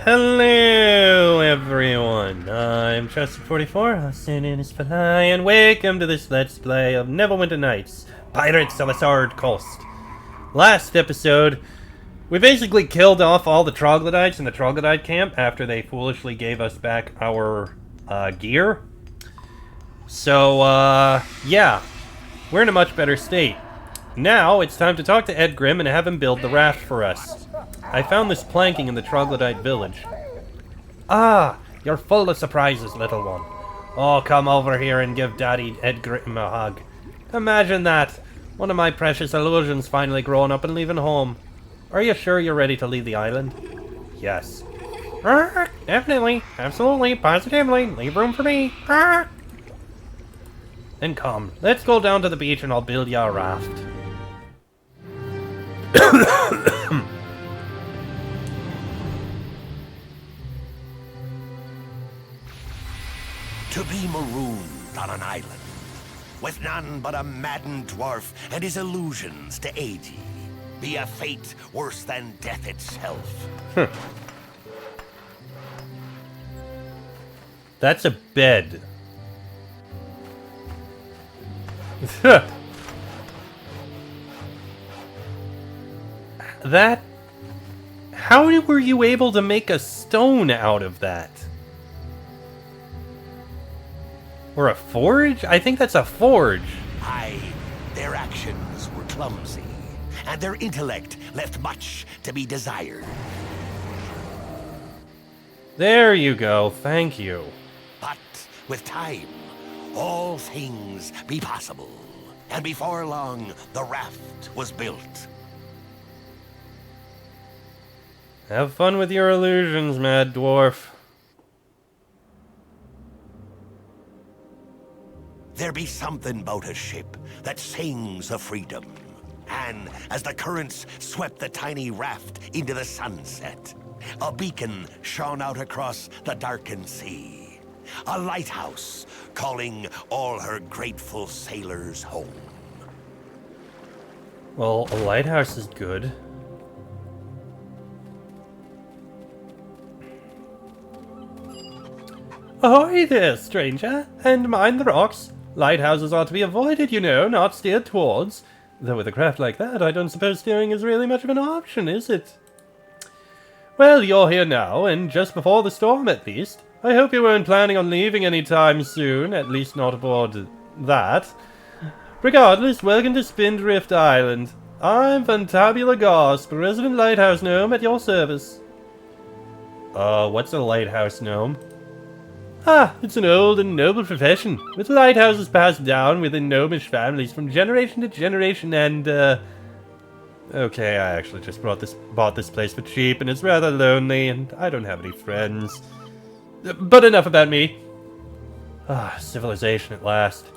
Hello, everyone. I'm Trusted44, also known as Fly, and welcome to this Let's Play of Neverwinter Nights, Pirates of a Sword Coast. Last episode, we basically killed off all the troglodytes in the troglodyte camp after they foolishly gave us back our gear. So, yeah, we're in a much better state. Now, it's time to talk to Ed Grimm and have him build the raft for us. I found this planking in the troglodyte village. Ah, you're full of surprises, little one. Oh, come over here and give Daddy Ed Grimm a hug. Imagine that. One of my precious illusions finally growing up and leaving home. Are you sure you're ready to leave the island? Yes. Definitely. Absolutely. Positively. Leave room for me. Then come. Let's go down to the beach and I'll build you a raft. To be marooned on an island, with none but a maddened dwarf and his illusions to aid ye, be a fate worse than death itself. That's a bed. That... How were you able to make a stone out of that? Or a forge? I think that's a forge. Aye, their actions were clumsy, and their intellect left much to be desired. There you go, thank you. But with time, all things be possible. And before long, the raft was built. Have fun with your illusions, mad dwarf. There be something about a ship that sings of freedom. And as the currents swept the tiny raft into the sunset, a beacon shone out across the darkened sea. A lighthouse calling all her grateful sailors home. Well, a lighthouse is good. Ahoy there, stranger, and mind the rocks. Lighthouses are to be avoided, you know, not steered towards. Though with a craft like that, I don't suppose steering is really much of an option, is it? Well, you're here now, and just before the storm at least. I hope you weren't planning on leaving any time soon, at least not aboard that. Regardless, welcome to Spindrift Island. I'm Fantabula Gosp, resident lighthouse gnome at your service. What's a lighthouse gnome? Ah, it's an old and noble profession, with lighthouses passed down within gnomish families from generation to generation and, Okay, I actually just bought this place for cheap, and it's rather lonely, and I don't have any friends. But enough about me. Ah, civilization at last.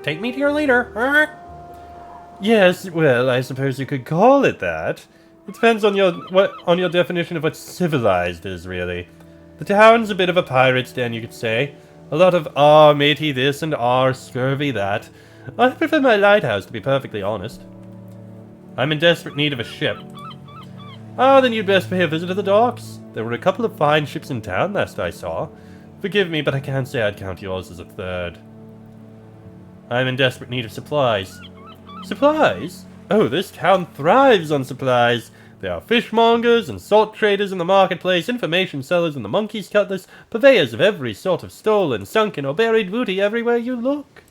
Take me to your leader. Yes, well, I suppose you could call it that. It depends on your definition of what civilized is, really. The town's a bit of a pirate's den, you could say. A lot of matey this and scurvy that. I prefer my lighthouse, to be perfectly honest. I'm in desperate need of a ship. Oh, then you'd best pay a visit to the docks. There were a couple of fine ships in town last I saw. Forgive me, but I can't say I'd count yours as a third. I'm in desperate need of supplies. Supplies? Oh, this town thrives on supplies. There are fishmongers and salt traders in the marketplace, information sellers in the monkey's cutlass, purveyors of every sort of stolen, sunken, or buried booty everywhere you look.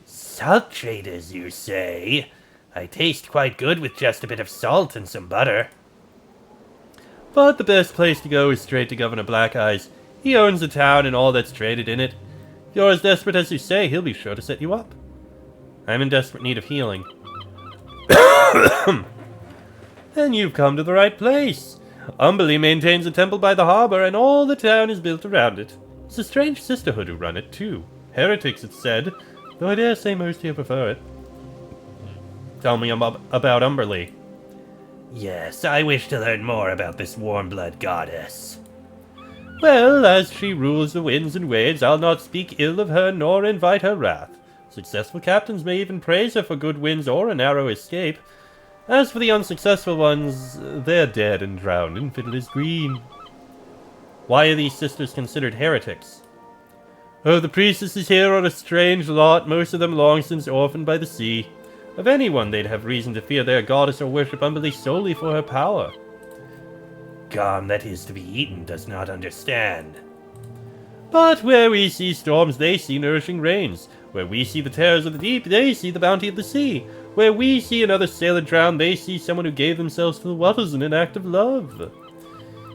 Salt traders, you say? I taste quite good with just a bit of salt and some butter. But the best place to go is straight to Governor Black Eyes. He owns the town and all that's traded in it. If you're as desperate as you say, he'll be sure to set you up. I'm in desperate need of healing. Then you've come to the right place. Umberley maintains a temple by the harbor, and all the town is built around it. It's a strange sisterhood who run it, too. Heretics, it's said, though I dare say most here prefer it. Tell me about Umberley. Yes, I wish to learn more about this warm-blood goddess. Well, as she rules the winds and waves, I'll not speak ill of her nor invite her wrath. Successful captains may even praise her for good winds or a narrow escape. As for the unsuccessful ones, they're dead and drowned in Fiddler's Green. Why are these sisters considered heretics? Oh, the priestesses here are a strange lot, most of them long since orphaned by the sea. Of anyone, they'd have reason to fear their goddess or worship humbly solely for her power. Garm that is to be eaten does not understand. But where we see storms, they see nourishing rains. Where we see the terrors of the deep, they see the bounty of the sea. Where we see another sailor drown, they see someone who gave themselves to the waters in an act of love.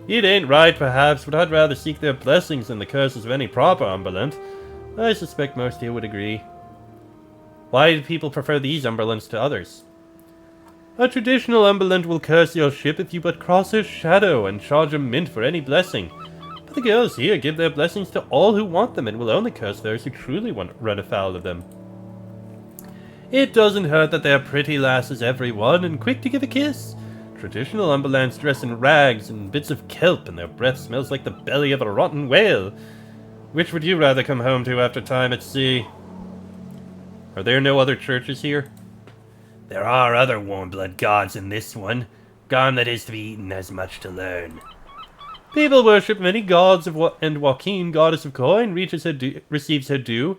It ain't right, perhaps, but I'd rather seek their blessings than the curses of any proper Umberland. I suspect most here would agree. Why do people prefer these Umberlands to others? A traditional Umberland will curse your ship if you but cross her shadow and charge a mint for any blessing. But the girls here give their blessings to all who want them and will only curse those who truly run afoul of them. It doesn't hurt that they're pretty lasses every one and quick to give a kiss. Traditional Umberlands dress in rags and bits of kelp, and their breath smells like the belly of a rotten whale. Which would you rather come home to after time at sea? Are there no other churches here? There are other warm-blood gods in this one. Garm that is to be eaten has much to learn. People worship many gods, and Joaquin, goddess of coin, receives her due.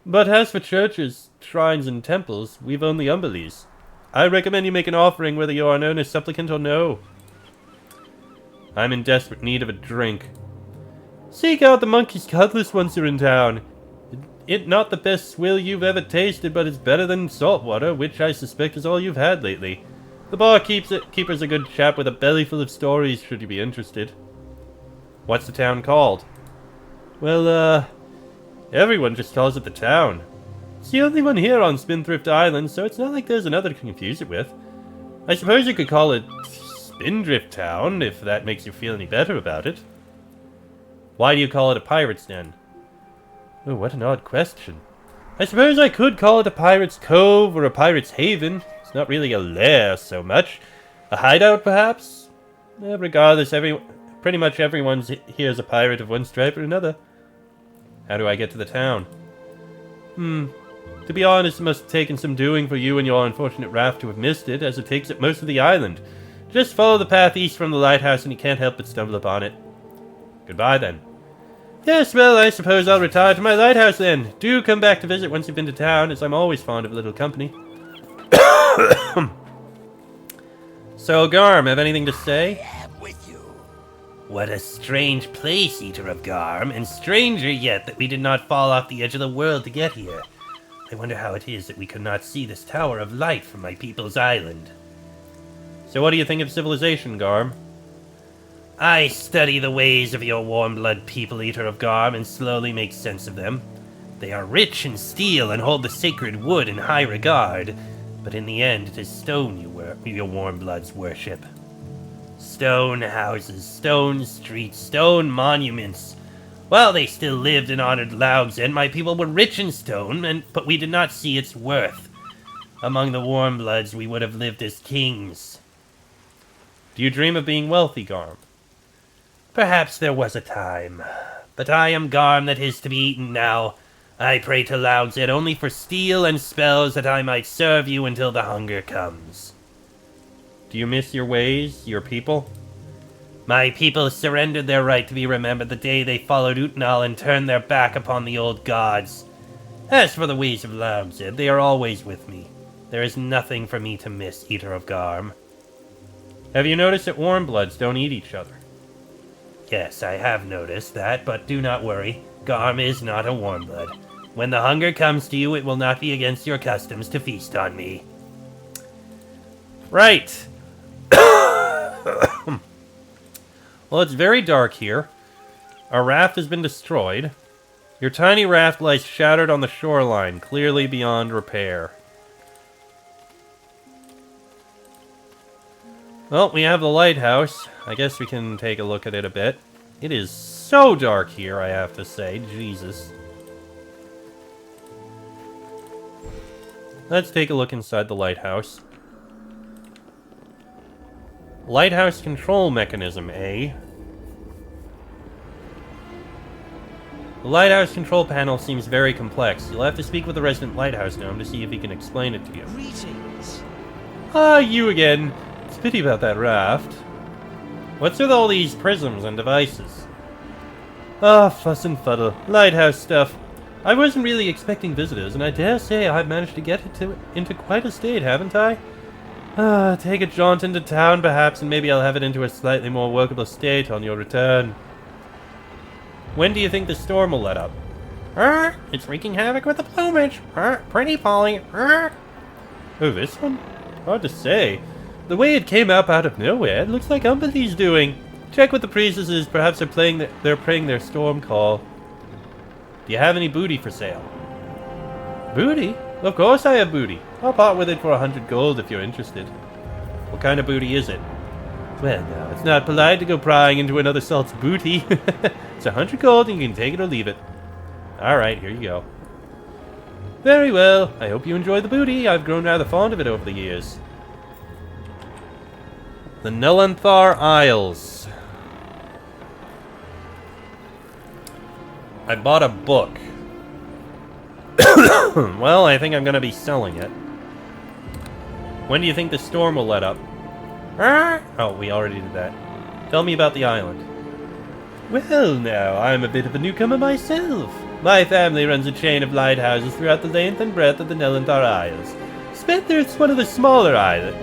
But as for churches, shrines, and temples, we've only Umberleys. I recommend you make an offering whether you are known as supplicant or no. I'm in desperate need of a drink. Seek out the monkey's cutlass once you're in town. It not the best swill you've ever tasted, but it's better than salt water, which I suspect is all you've had lately. The barkeeper's a good chap with a belly full of stories, should you be interested. What's the town called? Well, everyone just calls it the town. It's the only one here on Spindrift Island, so it's not like there's another to confuse it with. I suppose you could call it Spindrift Town, if that makes you feel any better about it. Why do you call it a pirate's den? Oh, what an odd question. I suppose I could call it a pirate's cove or a pirate's haven. It's not really a lair so much. A hideout, perhaps? Regardless, pretty much everyone here is a pirate of one stripe or another. How do I get to the town? To be honest, it must have taken some doing for you and your unfortunate raft to have missed it, as it takes up most of the island. Just follow the path east from the lighthouse and you can't help but stumble upon it. Goodbye, then. Yes, well, I suppose I'll retire to my lighthouse, then. Do come back to visit once you've been to town, as I'm always fond of a little company. So, Garm, have anything to say? I am with you. What a strange place, Eater of Garm, and stranger yet that we did not fall off the edge of the world to get here. I wonder how it is that we could not see this tower of light from my people's island. So what do you think of civilization, Garm? I study the ways of your warm-blood people, Eater of Garm, and slowly make sense of them. They are rich in steel and hold the sacred wood in high regard, but in the end it is stone your warm-bloods worship. Stone houses, stone streets, stone monuments. While they still lived and honored Laugs, and my people were rich in stone, but we did not see its worth. Among the Warmbloods, we would have lived as kings. Do you dream of being wealthy, Garm? Perhaps there was a time, but I am Garm that is to be eaten now. I pray to Laugs only for steel and spells that I might serve you until the hunger comes. Do you miss your ways, your people? My people surrendered their right to be remembered the day they followed Utnal and turned their back upon the old gods. As for the ways of Laumzid, they are always with me. There is nothing for me to miss, Eater of Garm. Have you noticed that warmbloods don't eat each other? Yes, I have noticed that, but do not worry. Garm is not a warmblood. When the hunger comes to you, it will not be against your customs to feast on me. Right. Well, it's very dark here. Our raft has been destroyed. Your tiny raft lies shattered on the shoreline, clearly beyond repair. Well, we have the lighthouse. I guess we can take a look at it a bit. It is so dark here, I have to say. Jesus. Let's take a look inside the lighthouse. Lighthouse control mechanism, eh? The lighthouse control panel seems very complex. You'll have to speak with the resident lighthouse gnome to see if he can explain it to you. Greetings. Ah, you again. It's a pity about that raft. What's with all these prisms and devices? Ah, fuss and fuddle. Lighthouse stuff. I wasn't really expecting visitors, and I dare say I've managed to get into quite a state, haven't I? Take a jaunt into town, perhaps, and maybe I'll have it into a slightly more workable state on your return. When do you think the storm will let up? It's wreaking havoc with the plumage. Pretty Polly. Oh, this one? Hard to say. The way it came up out of nowhere, it looks like Umberlee's doing. Check with the priestesses, perhaps they're praying their storm call. Do you have any booty for sale? Booty? Of course I have booty. I'll part with it for 100 gold if you're interested. What kind of booty is it? Well, now, it's not polite to go prying into another salt's booty. It's 100 gold and you can take it or leave it. Alright, here you go. Very well. I hope you enjoy the booty. I've grown rather fond of it over the years. The Nellanthar Isles. I bought a book. Well, I think I'm going to be selling it. When do you think the storm will let up? Oh, we already did that. Tell me about the island. Well, now, I'm a bit of a newcomer myself. My family runs a chain of lighthouses throughout the length and breadth of the Nellanthar Isles. Spendthrift's one of the smaller islands.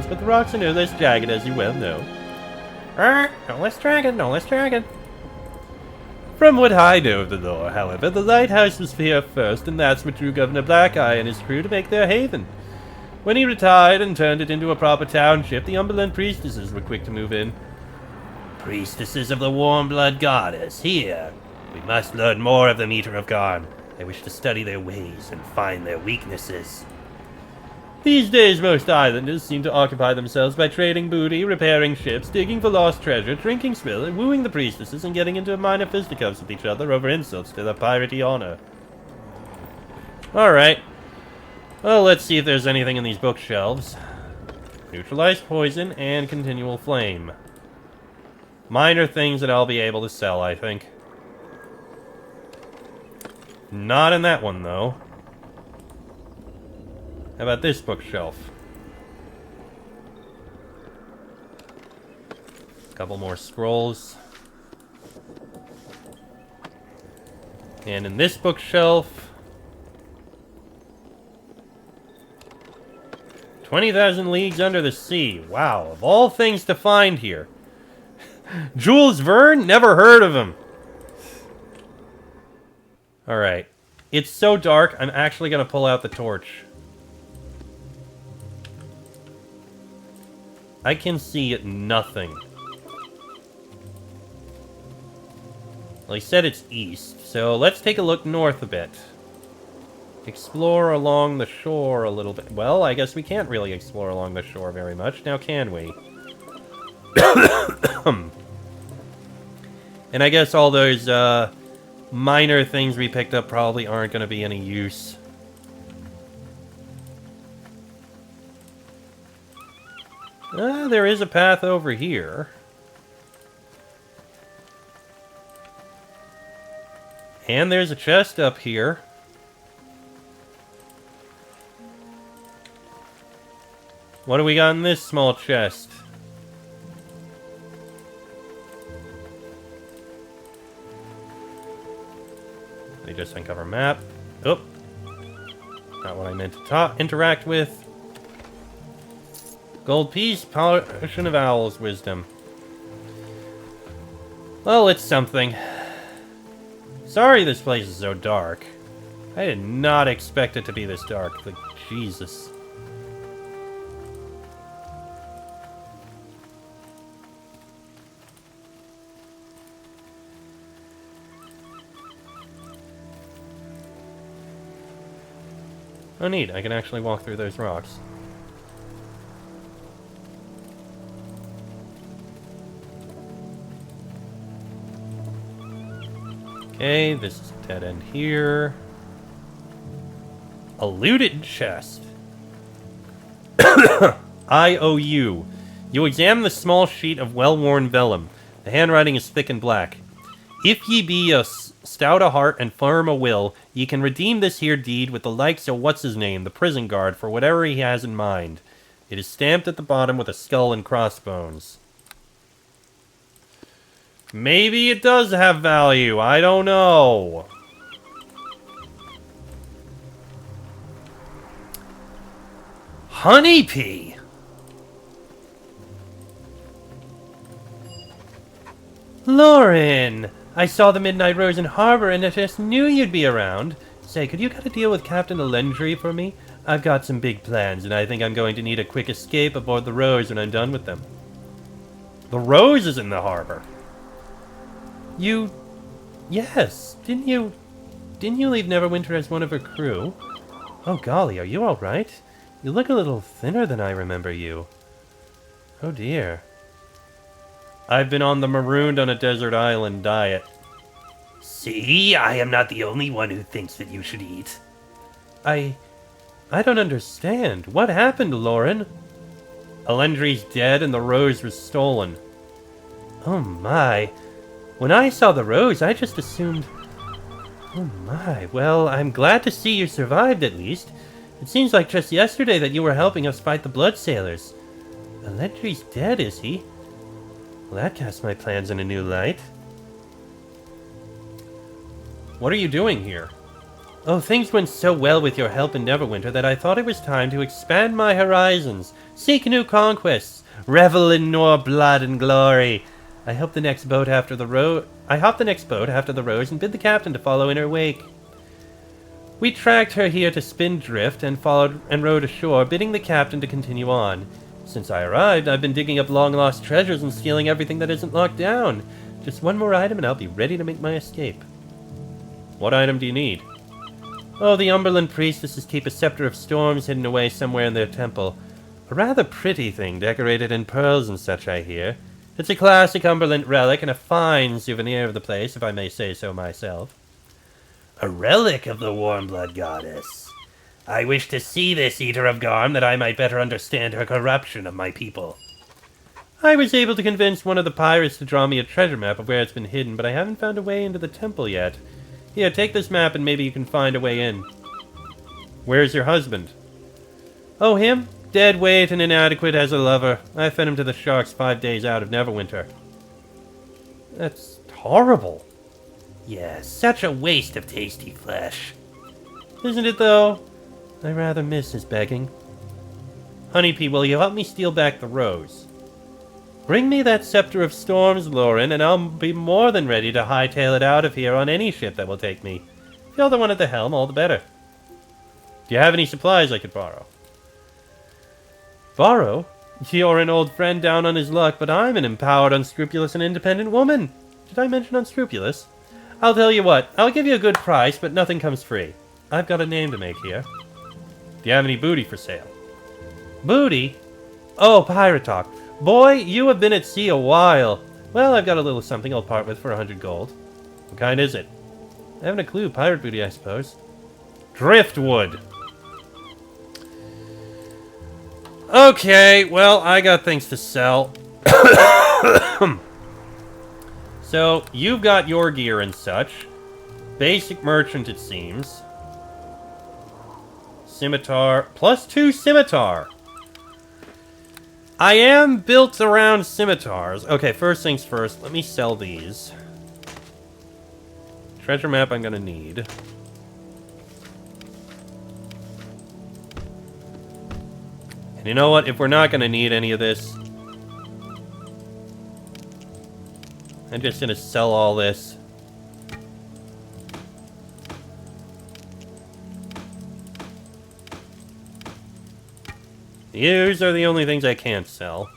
But the rocks are no less jagged, as you well know. No less dragon. From what I know of the lore, however, the lighthouse was here first, and that's what drew Governor Blackeye and his crew to make their haven. When he retired and turned it into a proper township, the Umberland priestesses were quick to move in. Priestesses of the warm blood goddess, here. We must learn more of the Meter of Garm. I wish to study their ways and find their weaknesses. These days, most islanders seem to occupy themselves by trading booty, repairing ships, digging for lost treasure, drinking swill, and wooing the priestesses and getting into minor fisticuffs with each other over insults to their piratey honor. Alright. Well, let's see if there's anything in these bookshelves. Neutralized poison and continual flame. Minor things that I'll be able to sell, I think. Not in that one, though. How about this bookshelf? Couple more scrolls. And in this bookshelf... 20,000 Leagues Under the Sea. Wow, of all things to find here. Jules Verne? Never heard of him. Alright. It's so dark, I'm actually going to pull out the torch. I can see nothing. Well, he said it's east, so let's take a look north a bit. Explore along the shore a little bit. Well, I guess we can't really explore along the shore very much, now can we? And I guess all those minor things we picked up probably aren't going to be any use. There is a path over here. And there's a chest up here. What do we got in this small chest? They just uncover map. Oh. Not what I meant to interact with. Gold piece, potion of owl's wisdom. Well, it's something. Sorry this place is so dark. I did not expect it to be this dark. Like, Jesus. Oh, neat. I can actually walk through those rocks. Okay, this is a dead end here. A looted chest. IOU. You examine the small sheet of well-worn vellum. The handwriting is thick and black. If ye be a stout a heart and firm a will, ye can redeem this here deed with the likes of what's-his-name, the prison guard, for whatever he has in mind. It is stamped at the bottom with a skull and crossbones. Maybe it does have value, I don't know. Honeybee! Lauren! I saw the Midnight Rose in harbor and I just knew you'd be around. Say, could you cut a deal with Captain Alendry for me? I've got some big plans and I think I'm going to need a quick escape aboard the Rose when I'm done with them. The Rose is in the harbor. You... Yes, didn't you leave Neverwinter as one of her crew? Oh golly, are you alright? You look a little thinner than I remember you. Oh dear. I've been on the marooned on a desert island diet. See, I am not the only one who thinks that you should eat. I don't understand. What happened, Lauren? Alendry's dead and the Rose was stolen. Oh my. When I saw the Rose, I just assumed... Oh my. Well, I'm glad to see you survived at least. It seems like just yesterday that you were helping us fight the Blood Sailors. Alendry's dead, is he? Well, that casts my plans in a new light. What are you doing here? Oh, things went so well with your help in Neverwinter that I thought it was time to expand my horizons, seek new conquests, revel in more blood and glory. I hopped the next boat after the Rose and bid the captain to follow in her wake. We tracked her here to Spindrift and followed and rowed ashore, bidding the captain to continue on. Since I arrived, I've been digging up long-lost treasures and stealing everything that isn't locked down. Just one more item and I'll be ready to make my escape. What item do you need? Oh, the Umberland priestesses keep a scepter of storms hidden away somewhere in their temple. A rather pretty thing, decorated in pearls and such, I hear. It's a classic Umberland relic and a fine souvenir of the place, if I may say so myself. A relic of the Warmblood Goddess. I wish to see this Eater of Garm that I might better understand her corruption of my people. I was able to convince one of the pirates to draw me a treasure map of where it's been hidden, but I haven't found a way into the temple yet. Here, take this map and maybe you can find a way in. Where's your husband? Oh, him? Dead weight and inadequate as a lover. I fed him to the sharks 5 days out of Neverwinter. That's horrible. Yes, such a waste of tasty flesh. Isn't it, though? I rather miss his begging. Honeybee, will you help me steal back the Rose? Bring me that Scepter of Storms, Lauren, and I'll be more than ready to hightail it out of here on any ship that will take me. If you're the one at the helm, all the better. Do you have any supplies I could borrow? Borrow? You're an old friend down on his luck, but I'm an empowered, unscrupulous, and independent woman. Did I mention unscrupulous? I'll tell you what, I'll give you a good price, but nothing comes free. I've got a name to make here. Do you have any booty for sale? Booty? Oh, pirate talk. Boy, you have been at sea a while. Well, I've got a little something I'll part with for 100 gold. What kind is it? I haven't a clue. Pirate booty, I suppose. Driftwood. Okay, well, I got things to sell. So, you've got your gear and such. Basic merchant, it seems. Scimitar. +2 scimitar. I am built around scimitars. Okay, first things first. Let me sell these. Treasure map I'm gonna need. And you know what? If we're not gonna need any of this, I'm just gonna sell all this. These are the only things I can't sell.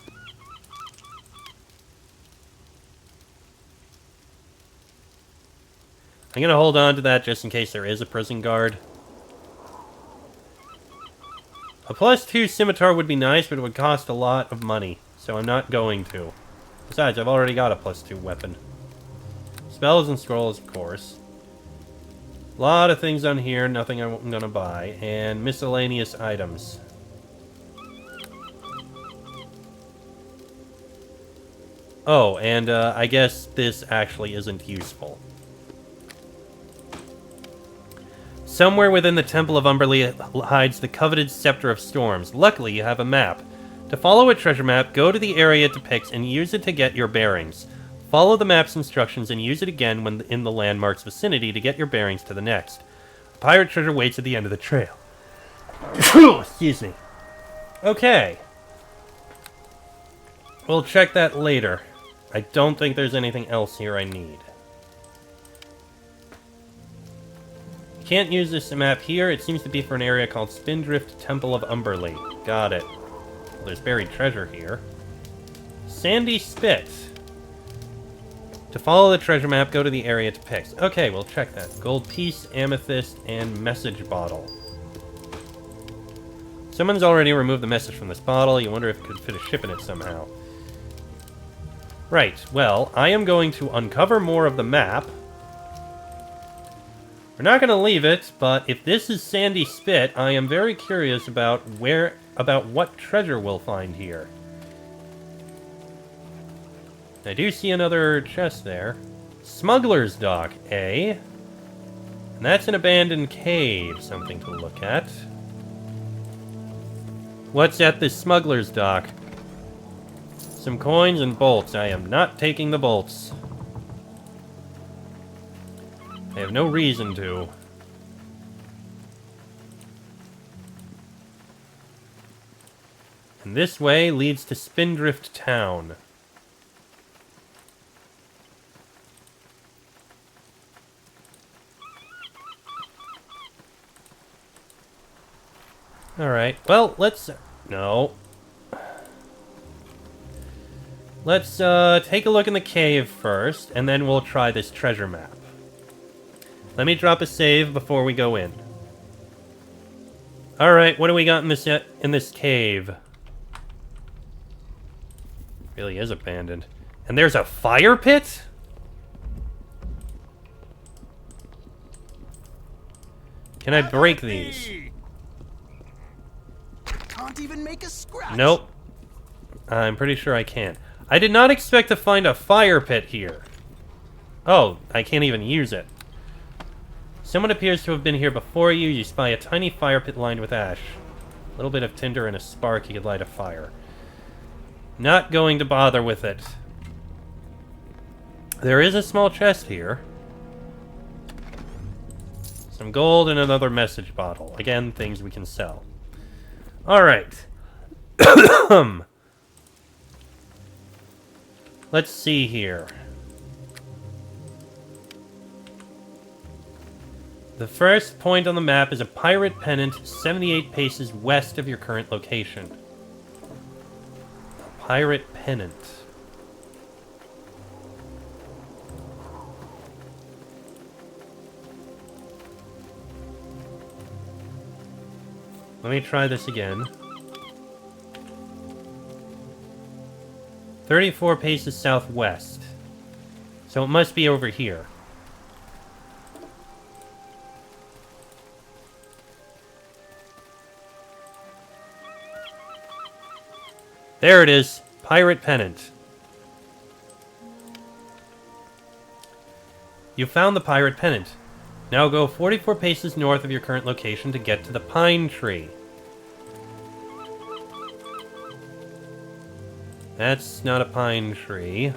I'm gonna hold on to that just in case there is a prison guard. A +2 scimitar would be nice, but it would cost a lot of money, so I'm not going to. Besides, I've already got a +2 weapon. Spells and scrolls, of course. A lot of things on here, nothing I'm gonna buy. And miscellaneous items. Oh, and I guess this actually isn't useful. Somewhere within the Temple of Umberlee hides the coveted Scepter of Storms. Luckily, you have a map. To follow a treasure map, go to the area it depicts and use it to get your bearings. Follow the map's instructions and use it again when in the landmark's vicinity to get your bearings to the next. A pirate treasure waits at the end of the trail. Excuse me. Okay. We'll check that later. I don't think there's anything else here I need. Can't use this map here. It seems to be for an area called Spindrift Temple of Umberlee. Got it. Well, there's buried treasure here. Sandy Spit. To follow the treasure map, go to the area it depicts. Okay, we'll check that. Gold piece, amethyst, and message bottle. Someone's already removed the message from this bottle. You wonder if it could fit a ship in it somehow. Right, well, I am going to uncover more of the map. We're not going to leave it, but if this is Sandy Spit, I am very curious about what treasure we'll find here. I do see another chest there. Smuggler's Dock, eh? And that's an abandoned cave, something to look at. What's at this Smuggler's Dock? Some coins and bolts. I am not taking the bolts. I have no reason to. And this way leads to Spindrift Town. Alright, well, let's... No. Let's take a look in the cave first, and then we'll try this treasure map. Let me drop a save before we go in. Alright, what do we got in this cave? Really is abandoned. And there's a fire pit? Can I break these? Can't even make a scratch. Nope. I'm pretty sure I can't. I did not expect to find a fire pit here. Oh, I can't even use it. Someone appears to have been here before you. You spy a tiny fire pit lined with ash. A little bit of tinder and a spark, you could light a fire. Not going to bother with it. There is a small chest here. Some gold and another message bottle. Again, things we can sell. Alright. Let's see here. The first point on the map is a pirate pennant 78 paces west of your current location. A pirate pennant. Let me try this again. 34 paces southwest. So it must be over here. There it is. Pirate pennant. You found the pirate pennant. Now go 44 paces north of your current location to get to the pine tree. That's not a pine tree.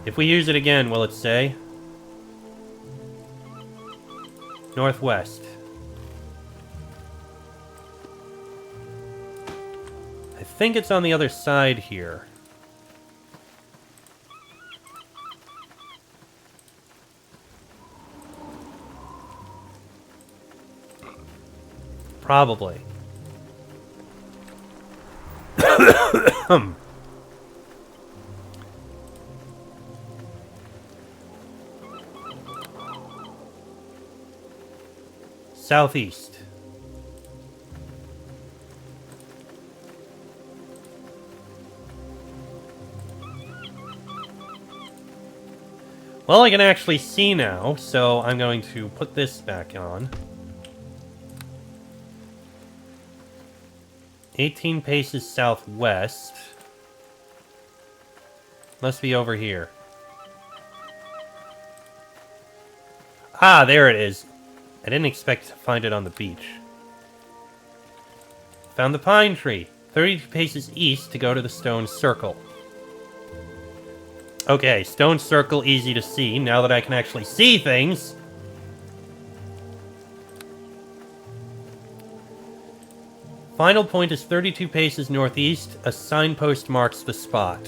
If we use it again, will it say? Northwest. I think it's on the other side here. Probably. Southeast. Well, I can actually see now, so I'm going to put this back on. 18 paces southwest. Must be over here. Ah, there it is. I didn't expect to find it on the beach. Found the pine tree. 32 paces east to go to the stone circle. Okay, stone circle, easy to see, now that I can actually see things. Final point is 32 paces northeast. A signpost marks the spot.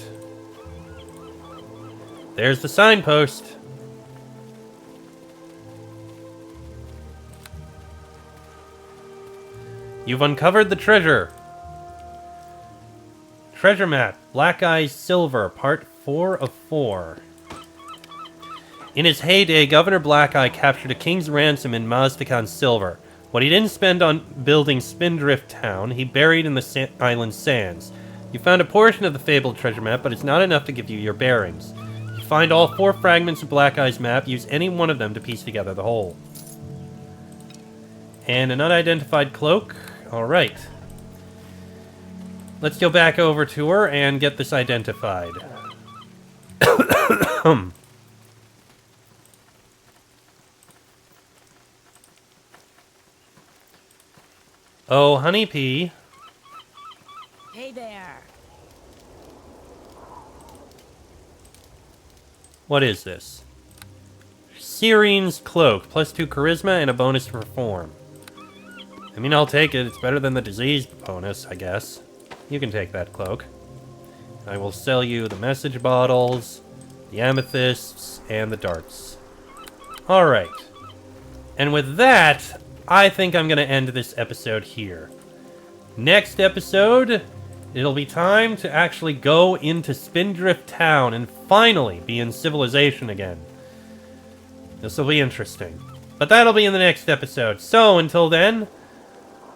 There's the signpost. You've uncovered the treasure. Treasure map. Black Eyes Silver, part 4 of 4. In his heyday, Governor Black Eye captured a king's ransom in Mazdakan silver. What he didn't spend on building Spindrift Town, he buried in the island's sands. You found a portion of the fabled treasure map, but it's not enough to give you your bearings. You find all 4 fragments of Black Eye's map, use any one of them to piece together the whole. And an unidentified cloak. Alright. Let's go back over to her and get this identified. Oh, honeybee. Hey there. What is this? Syrene's cloak, +2 charisma and a bonus to perform. I mean, I'll take it. It's better than the disease bonus, I guess. You can take that cloak. I will sell you the message bottles, the amethysts, and the darts. Alright. And with that, I think I'm going to end this episode here. Next episode, it'll be time to actually go into Spindrift Town and finally be in civilization again. This will be interesting. But that'll be in the next episode. So, until then,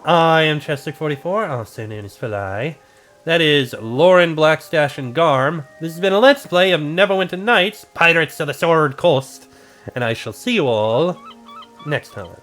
I am Chester44, also known as Fly. That is Lauren, Blackstash, and Garm. This has been a Let's Play of Neverwinter Nights, Pirates of the Sword Coast. And I shall see you all next time.